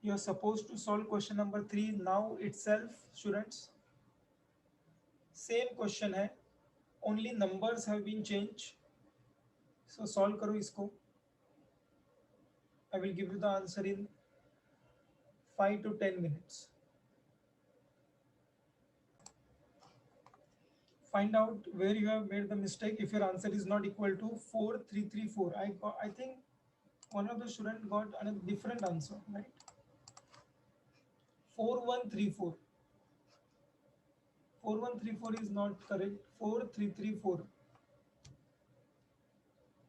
You are supposed to solve question number 3 now itself, students. Same question है, only numbers have been changed. So solve करो इसको. I will give you the answer in 5 to 10 minutes. Find out where you have made the mistake. If your answer is not equal to 4334, I think one of the student got a different answer, right? 4134. 4134 is not correct. 4334.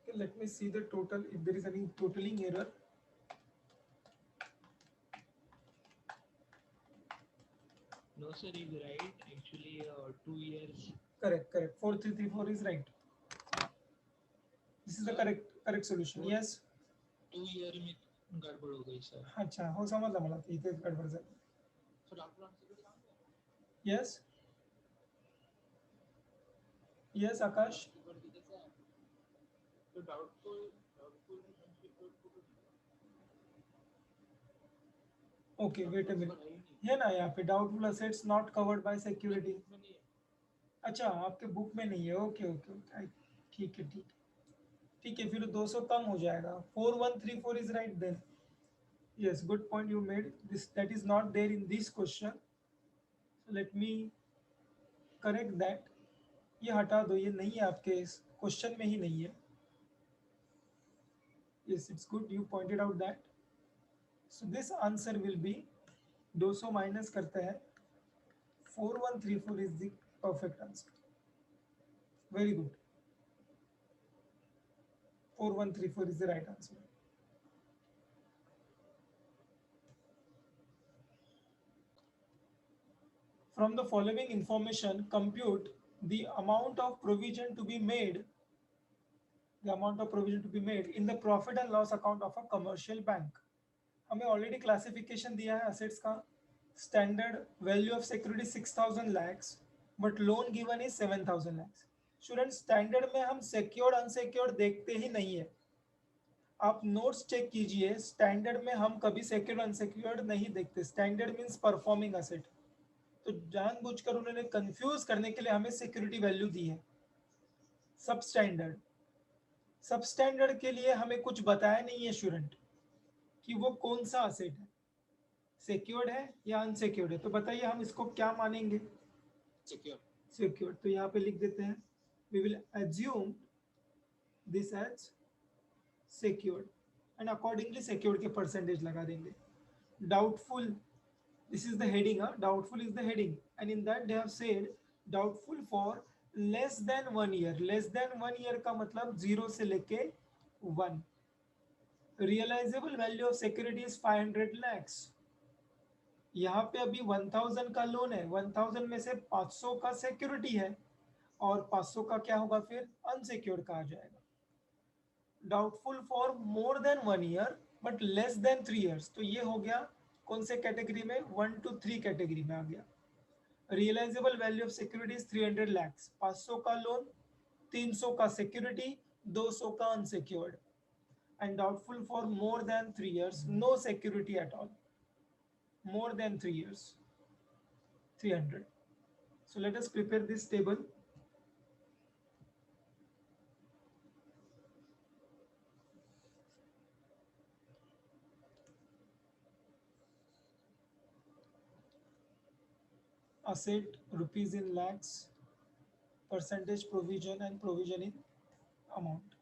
Okay, let me see the total. If there is any totaling error. No, sir, is right. Actually, 2 years. Correct. 4334 is right. This is the correct solution. Yes. 2 year में गड़बड़ हो गई sir. अच्छा हो समजलं मला इथेच गडबड झाली. सर डॉक्टर आन्सर सांगा. Yes. Yes, Akash. तो doubtful Okay, wait a minute. है ना यहाँ पे doubtful assets not covered by security. अच्छा आपके बुक में नहीं है. ओके ओके ओके ठीक है ठीक है फिर 200 कम हो जाएगा. 4134 is right then. Yes, good point you made. This that is not there in this question. So let me correct that. ये हटा दो, ये नहीं है आपके क्वेश्चन में ही नहीं है. Yes, it's good you pointed out that. So this answer will be 200 minus करते हैं 4134 is the perfect answer. Very good. 4134 is the right answer. From the following information, compute the amount of provision to be made. The amount of provision to be made in the profit and loss account of a commercial bank. हमें already classification दिया है assets का. Standard value of security 6000 lakhs but loan given is 7000 lakhs. Student standard में हम secured unsecured देखते ही नहीं है. आप नोट्स चेक कीजिए. स्टैंडर्ड में हम कभी सिक्योर्ड अनसिक्योर्ड नहीं देखते. Standard means performing asset. तो जानबूझकर उन्होंने कंफ्यूज करने के लिए हमें सिक्योरिटी वैल्यू दी है. सब स्टैंडर्ड के लिए हमें कुछ बताया नहीं है स्टूडेंट कि वो कौन सा असेट है, सिक्योर्ड है या अनसिक्योर्ड है. तो बताइए हम इसको क्या मानेंगे. सिक्योर्ड. तो यहाँ पे लिख देते हैं we will assume this as secured and accordingly secured के परसेंटेज लगा देंगे. Doubtful, this is the heading. Doubtful is the heading, and in that they have said doubtful for less than 1 year. Less than 1 year का मतलब 0 से लेके 1. Realisable value of security is 500 lakhs. यहाँ पे अभी 1000 का लोन है. 1000 में से 500 का सिक्योरिटी है और 500 का क्या होगा फिर अनसिक्योर्ड का आ जाएगा. Doubtful for more then 1 year but less than 3 years. तो ये हो गया कौन से कैटेगरी में 1 to 3 कैटेगरी में आ गया. Realisable value of security 300 lakhs. 500 का लोन, 300 का सिक्योरिटी, 200 का unsecured. And doubtful for more than 3 years, no security at all. More than 3 years, 300. So let us prepare this table. Asset rupees in lakhs, percentage provision and provision in amount.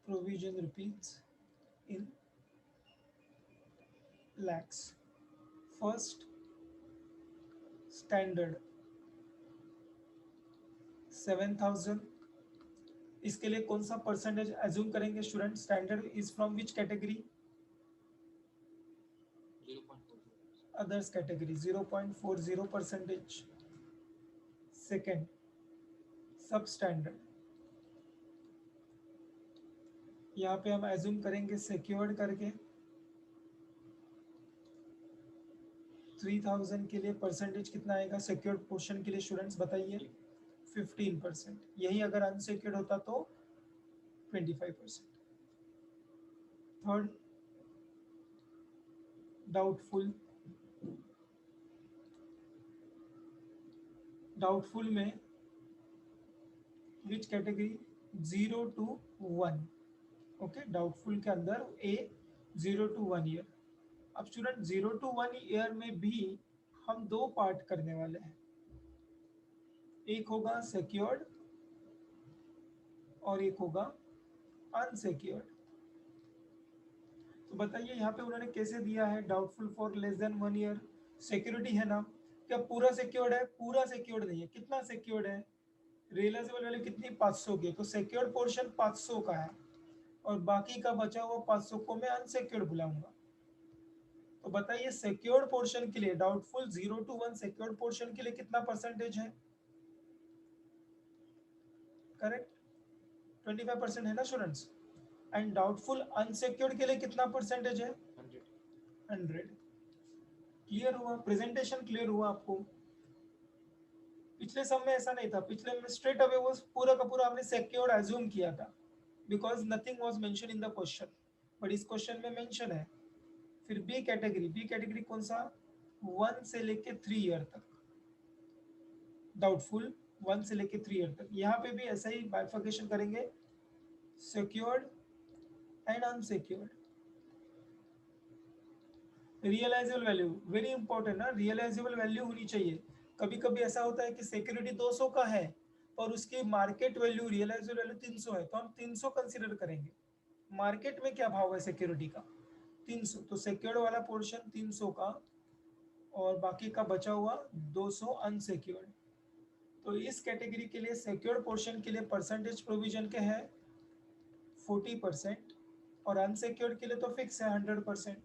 Provision rupees in lakhs. First, standard 7000. इसके लिए कौन सा percentage assume करेंगे student. Standard is from which category. others category 0.40%. Second, substandard यहाँ पे हम assume करेंगे secured करके 3000 के लिए परसेंटेज कितना आएगा सिक्योर्ड पोर्शन के लिए स्टूडेंट्स बताइए 15%। यही अगर अनसिक्योर्ड होता तो 25%। थर्ड डाउटफुल, डाउटफुल में which category 0 to 1। Okay, doubtful के अंदर ए 0 to 1 ईयर। अब स्टूडेंट 0 to 1 ईयर में भी हम दो पार्ट करने वाले हैं, एक होगा सिक्योर्ड और एक होगा अनसिक्योर्ड। तो बताइए यहाँ पे उन्होंने कैसे दिया है, doubtful for less than 1 year, security है ना, क्या पूरा सिक्योर्ड है? पूरा सिक्योर्ड नहीं है। कितना सिक्योर्ड है? रियलाइजेबल वैल्यू कितनी 500 की, तो सिक्योर्ड पोर्शन 500 का है और बाकी का बचा हुआ 500 को मैं अनसिक्योर्ड बुलाऊंगा। तो बताइए सिक्योर्ड पोर्शन के लिए डाउटफुल 0 to 1 सिक्योर्ड पोर्शन के लिए कितना परसेंटेज है? करेक्ट 25% है ना स्टूडेंट्स। एंड डाउटफुल अनसिक्योर्ड के लिए कितना परसेंटेज है? 100। क्लियर हुआ? प्रेजेंटेशन क्लियर हुआ आपको? पिछले सब में ऐसा नहीं था, पिछले में स्ट्रेट अवे वो पूरा का पूरा हमने सिक्योर्ड एज्यूम किया था because nothing was mention in the question, but इस क्वेश्चन में मेंशन है। फिर बी कैटेगरी, बी कैटेगरी कौन सा? 1 से लेके 3 ईयर तक, डाउटफुल 1 से लेके 3 ईयर तक। यहाँ पे भी ऐसा ही बाइफर्केशन करेंगे, secured and unsecured. Realisable value very important ना, रियलाइजेबल वैल्यू होनी चाहिए। कभी कभी ऐसा होता है कि सिक्योरिटी 200 का है और उसकी मार्केट वैल्यू रियलाइजेबल वैल्यू 300 है, तो हम 300 कंसीडर करेंगे। मार्केट में क्या भाव है सिक्योरिटी का? 300, तो सिक्योर्ड वाला पोर्शन 300 का और बाकी का बचा हुआ 200 अनसिक्योर्ड। तो इस कैटेगरी के लिए सिक्योर्ड पोर्शन के लिए परसेंटेज प्रोविजन के है 40% और अनसिक्योर्ड के लिए तो फिक्स है 100%।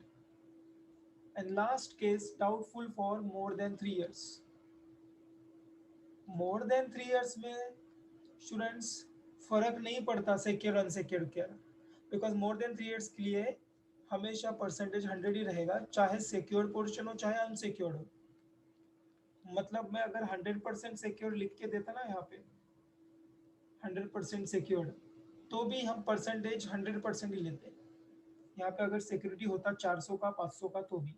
And last case doubtful for more than 3 years. More than 3 years में स्टूडेंट्स फर्क नहीं पड़ता सिक्योर अनसिक्योर्ड क्या, बिकॉज मोर देन 3 ईयर्स के लिए हमेशा परसेंटेज 100 ही रहेगा, चाहे सिक्योर पोर्शन हो चाहे अनसिक्योर्ड हो। मतलब मैं अगर 100% सिक्योर लिख के देता ना यहाँ पे 100% सिक्योर्ड, तो भी हम परसेंटेज 100% ही लेते। यहाँ पे अगर सिक्योरिटी होता 400 का 500 का तो भी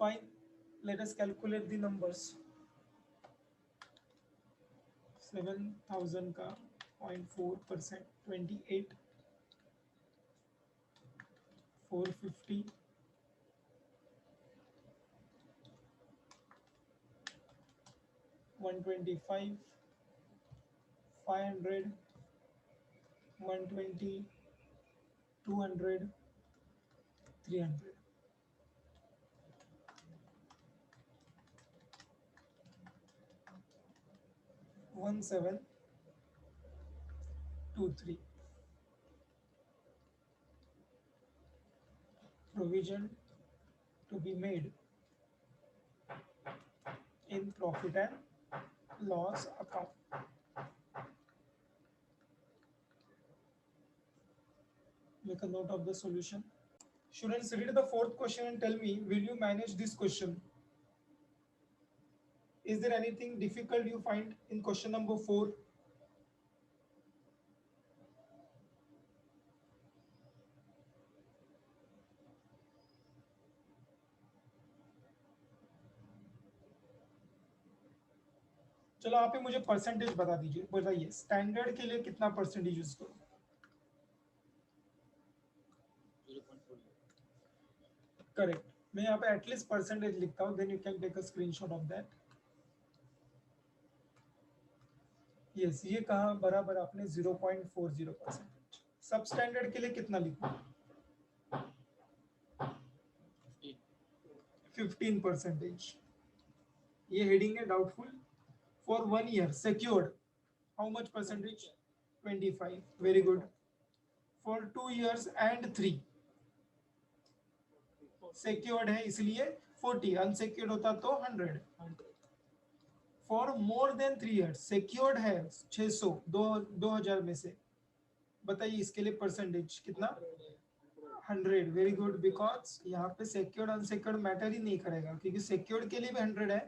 fine. Let us calculate the numbers. 7000 का 0.4%, 28, 450, 125, 500, 120, 200, 300। One 723 provision to be made in profit and loss account. Make a note of the solution. Students, read the fourth question and tell me, will you manage this question? Is there anything difficult you find in question number 4? चलो आप ही मुझे percentage बता दीजिए, बताइए standard के लिए कितना percentage use करो? करेक्ट, मैं यहाँ पे एटलीस्ट परसेंटेज लिखता हूँ, then you can take a screenshot of that. Yes, ये कहा बराबर आपने 0.40%। सब स्टैंडर्ड के लिए कितना लिखा? 15%। ये हेडिंग है doubtful for 1 year secured, how much percentage? 25, very good. For 2 years and 3 secured है इसलिए 40, अनसिक्योर्ड होता तो 100। For more than 3 years secured है 600, 2000 में से बताइए इसके लिए परसेंटेज कितना? 100. वेरी गुड, बिकॉज यहाँ पे सिक्योर्ड अनसिक्योर्ड मैटर ही नहीं करेगा, क्योंकि सिक्योर्ड के लिए भी 100 है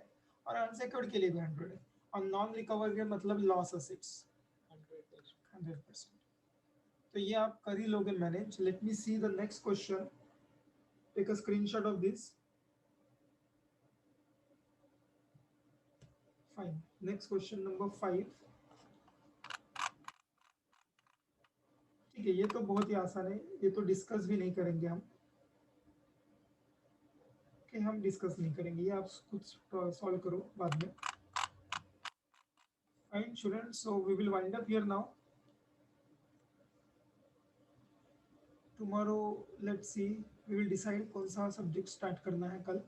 और अनसिक्योर्ड के लिए भी 100 है, और नॉन रिकवर के मतलब लॉस असेट्स 100%. तो ये आप कर ही लोगे manage. Let me see the next question. Take a screenshot of this. Fine. Next question number 5. ठीक है, ये तो बहुत ही आसान है, ये तो डिस्कस भी नहीं करेंगे हम. कि हम डिस्कस नहीं करेंगे, ये आप कुछ सॉल्व करो बाद में. Fine student, so we will wind up here now. Tomorrow let's see, we will decide कौन सा सब्जेक्ट स्टार्ट करना है कल.